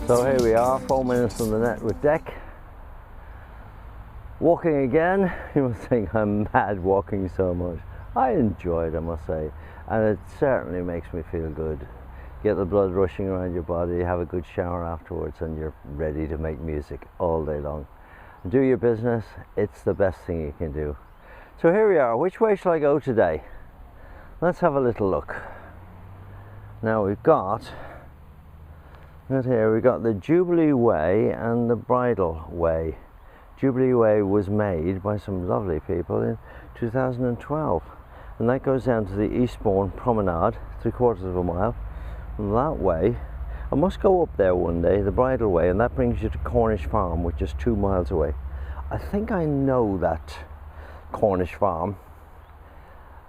So here we are, 4 minutes on the net with deck. Walking again. You must think I'm mad walking so much. I enjoy it, I must say, and it certainly makes me feel good. Get the blood rushing around your body, have a good shower afterwards, and you're ready to make music all day long. Do your business, it's the best thing you can do. So here we are. Which way shall I go today? Let's have a little look. Now we've got here, we've got the Jubilee Way and the Bridle Way. Jubilee Way was made by some lovely people in 2012, and that goes down to the Eastbourne Promenade, 3/4 of a mile. And that way, I must go up there one day, the Bridle Way, and that brings you to Cornish Farm, which is 2 miles away. I think I know that Cornish Farm.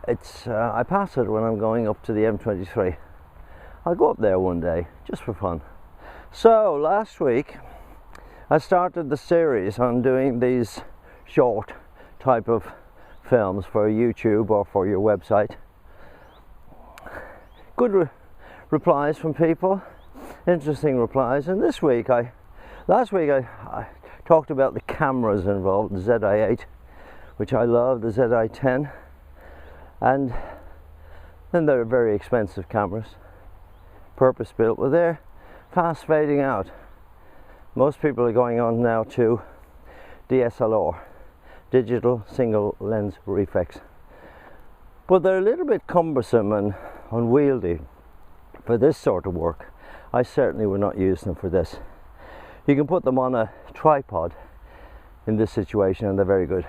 It's I pass it when I'm going up to the M23. I'll go up there one day, just for fun. So last week I started the series on doing these short type of films for YouTube or for your website. Good replies from people, interesting replies, and last week I talked about the cameras involved, the ZI-8, which I love, the ZI-10, and then they're very expensive cameras, purpose built, but they're fast fading out. Most people are going on now to DSLR, digital single lens reflex, but they're a little bit cumbersome and unwieldy for this sort of work. I certainly would not use them for this. You can put them on a tripod in this situation and they're very good,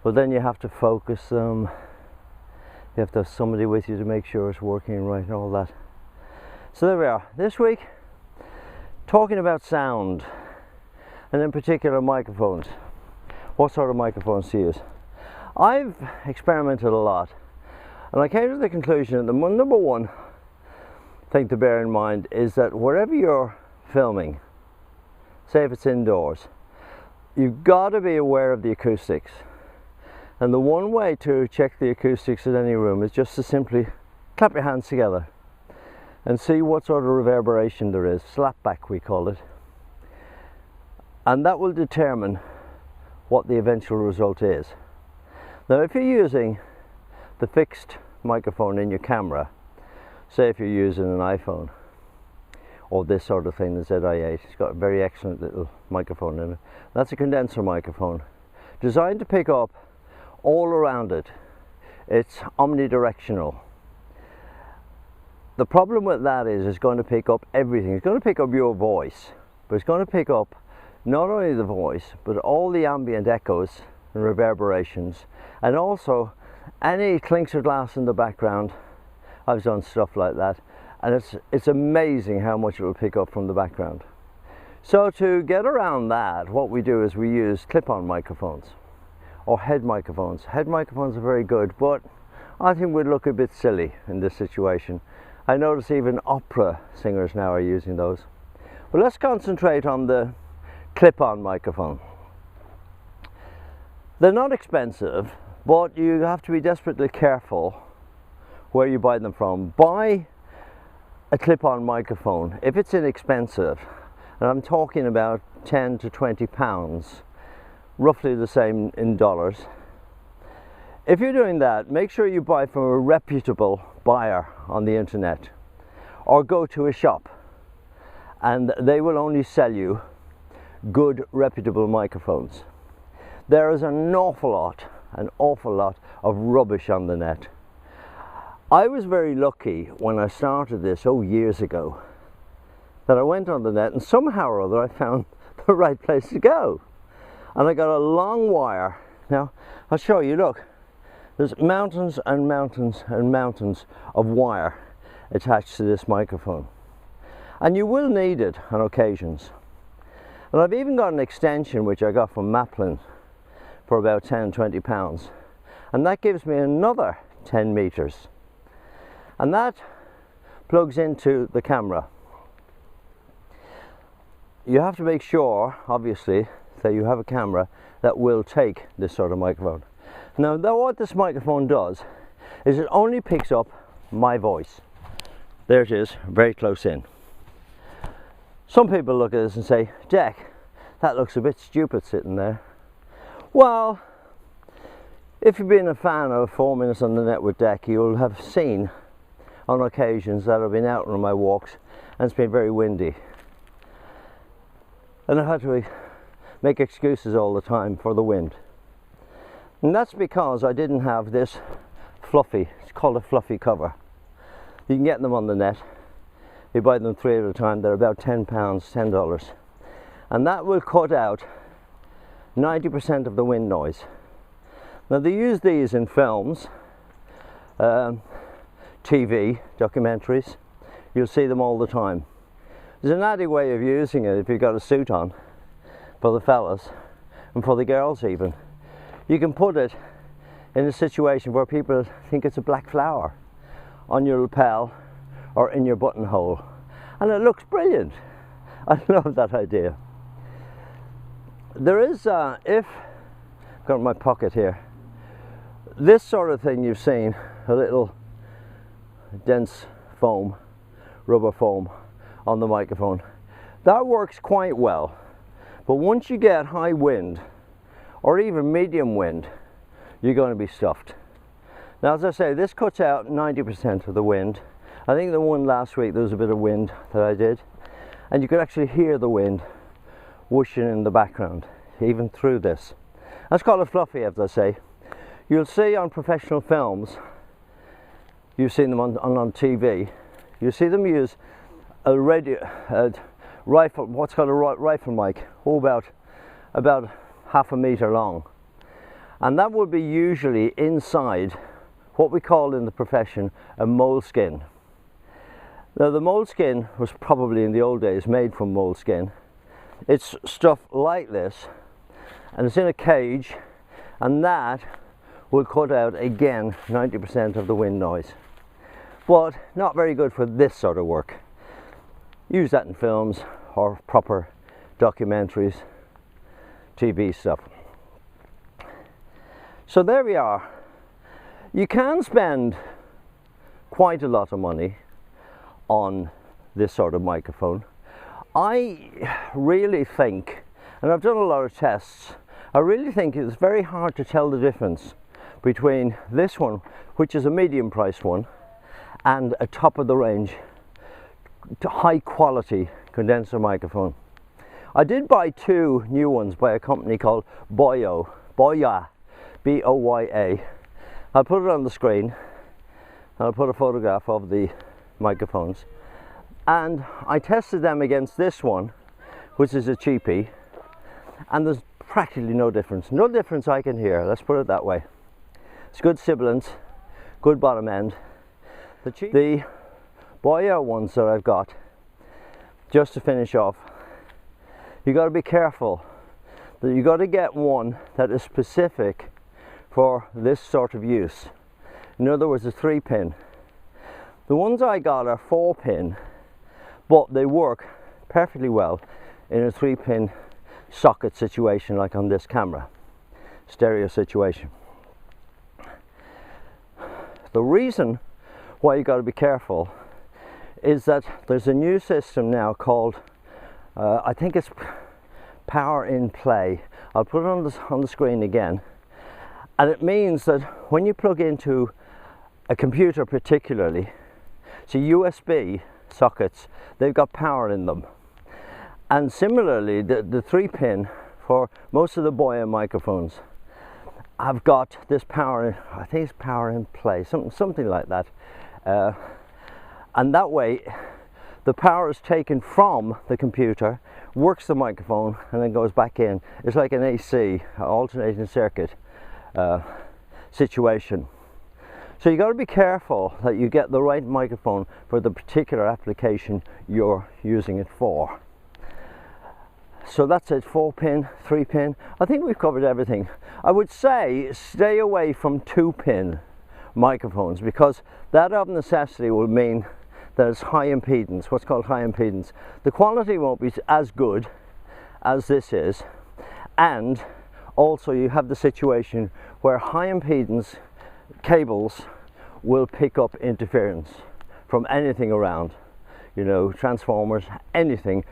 but then you have to focus them, you have to have somebody with you to make sure it's working right and all that. So there we are. This week, talking about sound, and in particular microphones. What sort of microphones to use? I've experimented a lot, and I came to the conclusion that the number one thing to bear in mind is that wherever you're filming, say if it's indoors, you've got to be aware of the acoustics. And the one way to check the acoustics in any room is just to simply clap your hands together and see what sort of reverberation there is, slapback we call it, and that will determine what the eventual result is. Now if you're using the fixed microphone in your camera, say if you're using an iPhone or this sort of thing, the ZI-8, it's got a very excellent little microphone in it. That's a condenser microphone designed to pick up all around it. It's omnidirectional. The problem with that is it's going to pick up everything. It's going to pick up your voice, but it's going to pick up not only the voice, but all the ambient echoes and reverberations, and also any clinks of glass in the background. I've done stuff like that, and it's amazing how much it will pick up from the background. So to get around that, what we do is we use clip-on microphones or head microphones. Head microphones are very good, but I think we'd look a bit silly in this situation. I notice even opera singers now are using those. But let's concentrate on the clip-on microphone. They're not expensive, but you have to be desperately careful where you buy them from. Buy a clip-on microphone if it's inexpensive, and I'm talking about 10 to 20 pounds, roughly the same in dollars. If you're doing that, make sure you buy from a reputable buyer on the internet, or go to a shop and they will only sell you good reputable microphones. There is an awful lot of rubbish on the net. I was very lucky when I started this years ago that I went on the net and somehow or other I found the right place to go, and I got a long wire. Now I'll show you, look. There's mountains and mountains and mountains of wire attached to this microphone, and you will need it on occasions. And I've even got an extension which I got from Maplin for about 10-20 pounds, and that gives me another 10 meters, and that plugs into the camera. You have to make sure, obviously, that you have a camera that will take this sort of microphone. Now, what this microphone does is it only picks up my voice. There it is, very close in. Some people look at this and say, Jack, that looks a bit stupid sitting there. Well, if you've been a fan of 4 Minutes on the Net with Deck, you'll have seen on occasions that I've been out on my walks and it's been very windy. And I've had to make excuses all the time for the wind. And that's because I didn't have this fluffy, it's called a fluffy cover. You can get them on the net. You buy them 3 at a time, they're about £10, $10. And that will cut out 90% of the wind noise. Now they use these in films, TV, documentaries. You'll see them all the time. There's an added way of using it if you've got a suit on, for the fellas, and for the girls even. You can put it in a situation where people think it's a black flower on your lapel or in your buttonhole, and it looks brilliant. I love that idea. There is, if, got my pocket here, this sort of thing you've seen, a little dense foam, rubber foam on the microphone, that works quite well. But once you get high wind or even medium wind, you're going to be stuffed. Now, as I say, this cuts out 90% of the wind. I think the one last week there was a bit of wind that I did, and you could actually hear the wind whooshing in the background, even through this. That's called a fluffy, as I say. You'll see on professional films, you've seen them on TV, you see them use a rifle, what's called a rifle mic, about half a meter long, and that would be usually inside what we call in the profession a moleskin. Now, the moleskin was probably in the old days made from moleskin. It's stuff like this, and it's in a cage, and that will cut out again 90% of the wind noise, but not very good for this sort of work. Use that in films or proper documentaries, TV stuff. So there we are. You can spend quite a lot of money on this sort of microphone. I really think, and I've done a lot of tests, I really think it's very hard to tell the difference between this one, which is a medium priced one, and a top of the range high quality condenser microphone. I did buy 2 new ones by a company called Boya, B-O-Y-A. I'll put it on the screen. I'll put a photograph of the microphones, and I tested them against this one, which is a cheapie, and there's practically no difference I can hear, let's put it that way. It's good sibilance, good bottom end. The Boya ones that I've got, just to finish off, you got to be careful that you got to get one that is specific for this sort of use. In other words, a 3-pin. The ones I got are 4-pin, but they work perfectly well in a 3-pin socket situation, like on this camera, stereo situation. The reason why you got to be careful is that there's a new system now called, I think it's Power in Play. I'll put it on the screen again, and it means that when you plug into a computer, particularly, so USB sockets, they've got power in them. And similarly, the 3-pin for most of the Boya microphones have got this power, I think it's Power in Play, something like that. And that way the power is taken from the computer, works the microphone, and then goes back in. It's like an AC, alternating circuit situation. So you got to be careful that you get the right microphone for the particular application you're using it for. So that's it, 4-pin, 3-pin. I think we've covered everything. I would say stay away from 2-pin microphones, because that of necessity will mean that it's high impedance, what's called high impedance. The quality won't be as good as this is, and also you have the situation where high impedance cables will pick up interference from anything around. You know, transformers, anything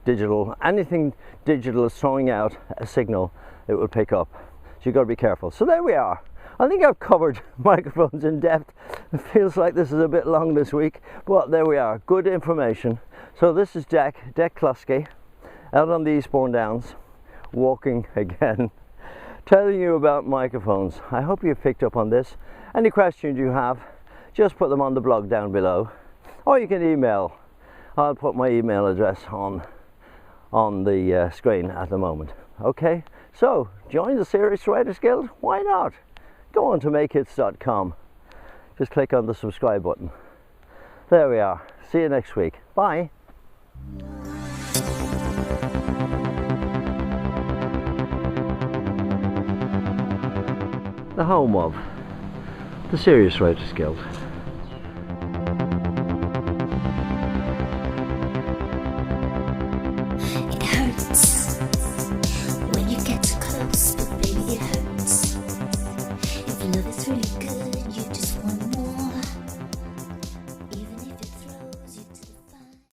digital, anything digital is throwing out a signal, it will pick up. So you've got to be careful. So there we are. I think I've covered microphones in depth. It feels like this is a bit long this week, but there we are. Good information. So this is Deck Cluskey, out on the Eastbourne Downs, walking again, telling you about microphones. I hope you've picked up on this. Any questions you have, just put them on the blog down below. Or you can email. I'll put my email address on the screen at the moment. Okay, so join the Serious Writers Guild. Why not? Go on to makehits.com. Just click on the subscribe button. There we are. See you next week. Bye. The home of the Serious Writers Guild.